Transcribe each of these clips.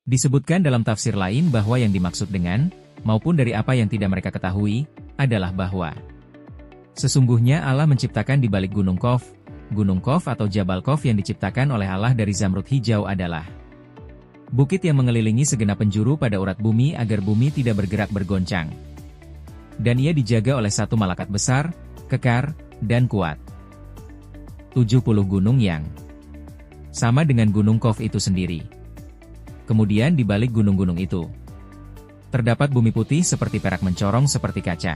Disebutkan dalam tafsir lain bahwa yang dimaksud dengan, maupun dari apa yang tidak mereka ketahui, adalah bahwa sesungguhnya Allah menciptakan di balik Gunung Qaf atau Jabal Qaf yang diciptakan oleh Allah dari zamrud hijau adalah bukit yang mengelilingi segenap penjuru pada urat bumi agar bumi tidak bergerak bergoncang. Dan ia dijaga oleh satu malaikat besar, kekar, dan kuat. 70 gunung yang sama dengan Gunung Qaf itu sendiri. Kemudian di balik gunung-gunung itu, terdapat bumi putih seperti perak mencorong seperti kaca.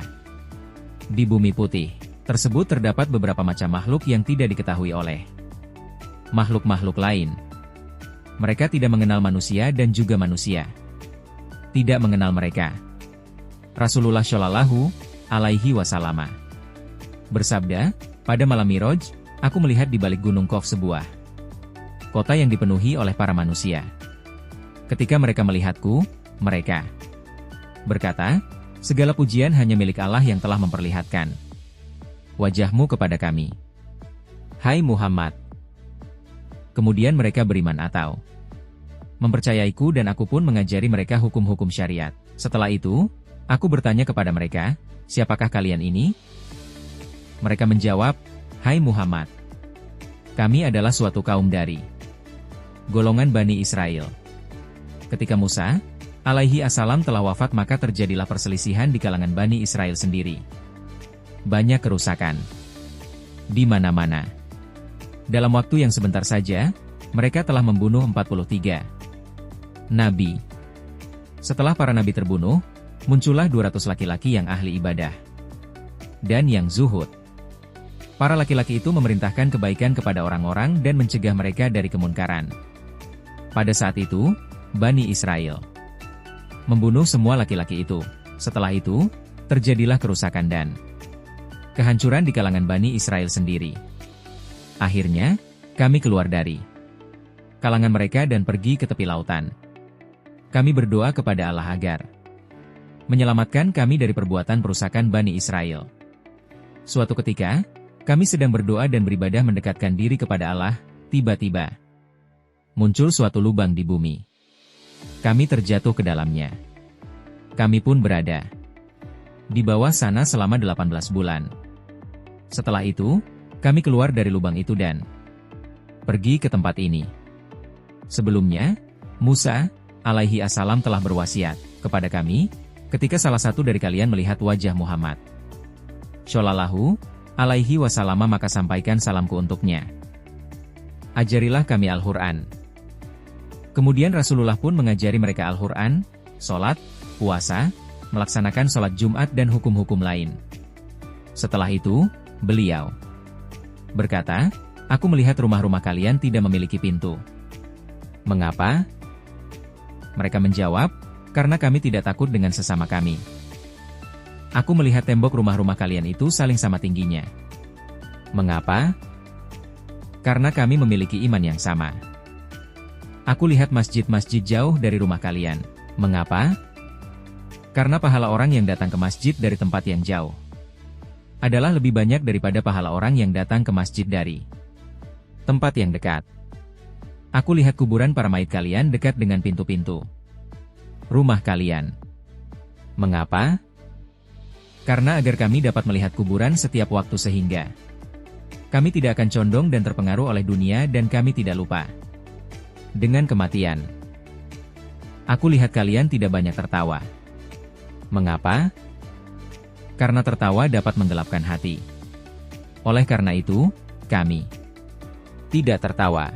Di bumi putih tersebut terdapat beberapa macam makhluk yang tidak diketahui oleh makhluk-makhluk lain. Mereka tidak mengenal manusia dan juga manusia tidak mengenal mereka. Rasulullah Shallallahu Alaihi Wasallam bersabda, pada malam Miraj, aku melihat di balik Gunung Qaf sebuah kota yang dipenuhi oleh para manusia. Ketika mereka melihatku, mereka berkata, segala pujian hanya milik Allah yang telah memperlihatkan wajahmu kepada kami. Hai Muhammad. Kemudian mereka beriman atau mempercayaiku dan aku pun mengajari mereka hukum-hukum syariat. Setelah itu, aku bertanya kepada mereka, siapakah kalian ini? Mereka menjawab, hai Muhammad. Kami adalah suatu kaum dari golongan Bani Israel. Ketika Musa, alaihi assalam telah wafat maka terjadilah perselisihan di kalangan Bani Israel sendiri. Banyak kerusakan di mana-mana. Dalam waktu yang sebentar saja, mereka telah membunuh 43 nabi. Setelah para nabi terbunuh, muncullah 200 laki-laki yang ahli ibadah dan yang zuhud. Para laki-laki itu memerintahkan kebaikan kepada orang-orang dan mencegah mereka dari kemunkaran. Pada saat itu, Bani Israel membunuh semua laki-laki itu. Setelah itu, terjadilah kerusakan dan kehancuran di kalangan Bani Israel sendiri. Akhirnya, kami keluar dari kalangan mereka dan pergi ke tepi lautan. Kami berdoa kepada Allah agar menyelamatkan kami dari perbuatan perusakan Bani Israel. Suatu ketika, kami sedang berdoa dan beribadah mendekatkan diri kepada Allah, tiba-tiba muncul suatu lubang di bumi. Kami terjatuh ke dalamnya. Kami pun berada di bawah sana selama 18 bulan. Setelah itu, kami keluar dari lubang itu dan pergi ke tempat ini. Sebelumnya, Musa, alaihi assalam telah berwasiat kepada kami, ketika salah satu dari kalian melihat wajah Muhammad Shallallahu Alaihi Wasallam maka sampaikan salamku untuknya. Ajarilah kami Al-Quran. Kemudian Rasulullah pun mengajari mereka Al-Quran, sholat, puasa, melaksanakan sholat Jumat dan hukum-hukum lain. Setelah itu, beliau berkata, aku melihat rumah-rumah kalian tidak memiliki pintu. Mengapa? Mereka menjawab, karena kami tidak takut dengan sesama kami. Aku melihat tembok rumah-rumah kalian itu saling sama tingginya. Mengapa? Karena kami memiliki iman yang sama. Aku lihat masjid-masjid jauh dari rumah kalian. Mengapa? Karena pahala orang yang datang ke masjid dari tempat yang jauh adalah lebih banyak daripada pahala orang yang datang ke masjid dari tempat yang dekat. Aku lihat kuburan para mayit kalian dekat dengan pintu-pintu rumah kalian. Mengapa? Karena agar kami dapat melihat kuburan setiap waktu sehingga kami tidak akan condong dan terpengaruh oleh dunia dan kami tidak lupa dengan kematian. Aku lihat kalian tidak banyak tertawa. Mengapa? Karena tertawa dapat menggelapkan hati. Oleh karena itu, kami tidak tertawa.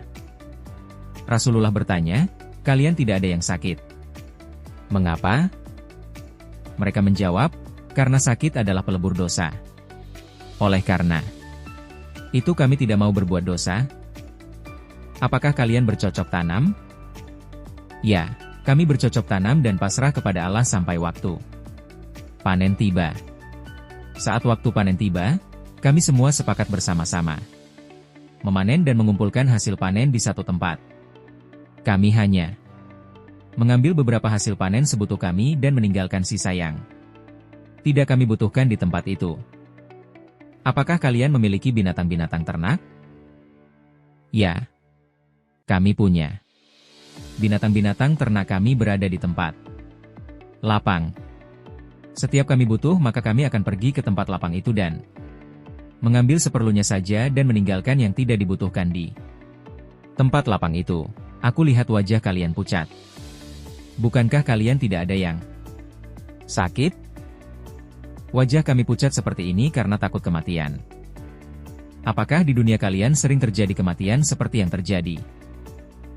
Rasulullah bertanya, kalian tidak ada yang sakit. Mengapa? Mereka menjawab, karena sakit adalah pelebur dosa. Oleh karena itu kami tidak mau berbuat dosa. Apakah kalian bercocok tanam? Ya, kami bercocok tanam dan pasrah kepada Allah sampai waktu panen tiba. Saat waktu panen tiba, kami semua sepakat bersama-sama memanen dan mengumpulkan hasil panen di satu tempat. Kami hanya mengambil beberapa hasil panen sekutu kami dan meninggalkan sisa yang tidak kami butuhkan di tempat itu. Apakah kalian memiliki binatang-binatang ternak? Ya, kami punya binatang-binatang ternak kami berada di tempat lapang. Setiap kami butuh maka kami akan pergi ke tempat lapang itu dan mengambil seperlunya saja dan meninggalkan yang tidak dibutuhkan di tempat lapang itu. Aku lihat wajah kalian pucat. Bukankah kalian tidak ada yang sakit? Wajah kami pucat seperti ini karena takut kematian. Apakah di dunia kalian sering terjadi kematian seperti yang terjadi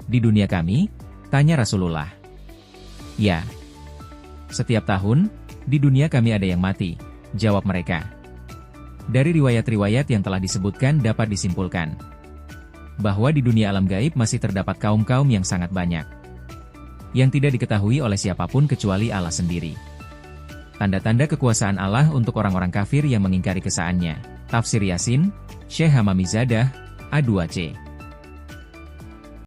di dunia kami? Tanya Rasulullah. Ya. Setiap tahun, di dunia kami ada yang mati, jawab mereka. Dari riwayat-riwayat yang telah disebutkan dapat disimpulkan bahwa di dunia alam gaib masih terdapat kaum-kaum yang sangat banyak yang tidak diketahui oleh siapapun kecuali Allah sendiri. Tanda-tanda kekuasaan Allah untuk orang-orang kafir yang mengingkari kesaannya. Tafsir Yasin, Syekh Hamamizadah, A2C.